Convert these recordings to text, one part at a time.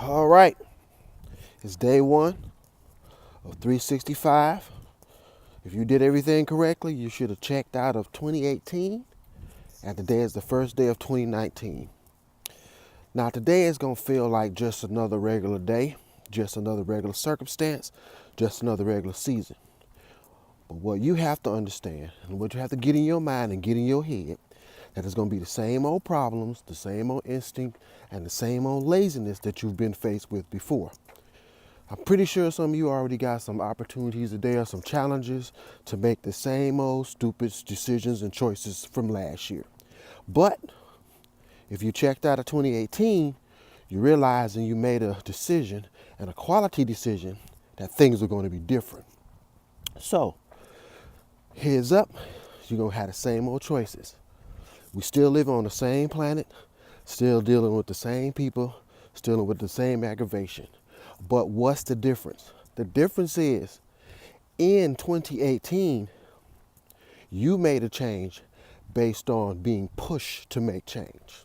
All right, it's day one of 365. If you did everything correctly, you should have checked out of 2018, and today is the first day of 2019. Now, today is going to feel like just another regular day, just another regular circumstance, just another regular season. But what you have to understand, and what you have to get in your mind and get in your head, that it's going to be the same old problems, the same old instinct, and the same old laziness that you've been faced with before. I'm pretty sure some of you already got some opportunities today or some challenges to make the same old stupid decisions and choices from last year. But if you checked out of 2018, you realize and you made a decision, and a quality decision, that things are going to be different. So, heads up, you're going to have the same old choices. We still live on the same planet, still dealing with the same people, still dealing with the same aggravation. But what's the difference? The difference is, in 2018, you made a change based on being pushed to make change.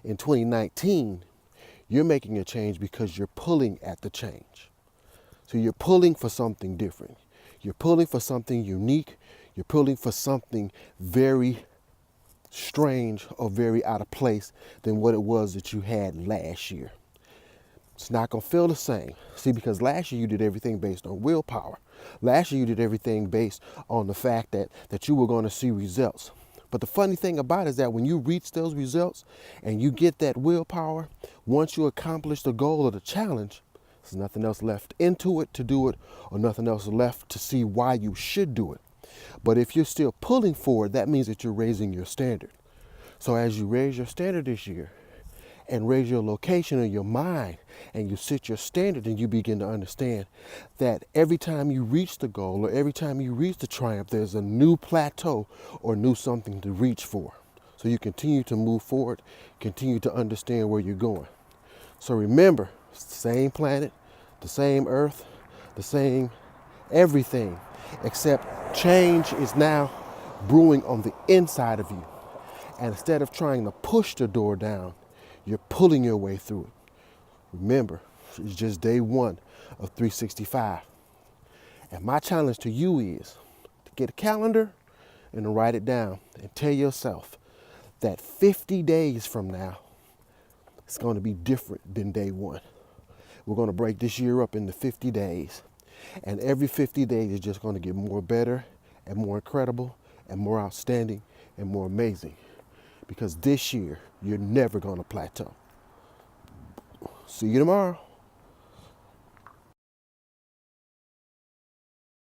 In 2019, you're making a change because you're pulling at the change. So you're pulling for something different. You're pulling for something unique. You're pulling for something very strange or very out of place than what it was that you had last year. It's not going to feel the same. See, because last year you did everything based on willpower. Last year you did everything based on the fact that you were going to see results. But the funny thing about it is that when you reach those results and you get that willpower, once you accomplish the goal or the challenge, there's nothing else left into it to do it, or nothing else left to see why you should do it. But if you're still pulling for it, that means that you're raising your standard. So as you raise your standard this year, and raise your location in your mind, and you set your standard, and you begin to understand that every time you reach the goal or every time you reach the triumph, there's a new plateau or new something to reach for. So you continue to move forward, continue to understand where you're going. So remember, it's the same planet, the same earth, the same everything, except change is now brewing on the inside of you. And instead of trying to push the door down, you're pulling your way through it. Remember, it's just day one of 365. And my challenge to you is to get a calendar and to write it down and tell yourself that 50 days from now, it's going to be different than day one. We're going to break this year up into 50 days. And every 50 days is just going to get more better and more incredible and more outstanding and more amazing. Because this year, you're never going to plateau. See you tomorrow.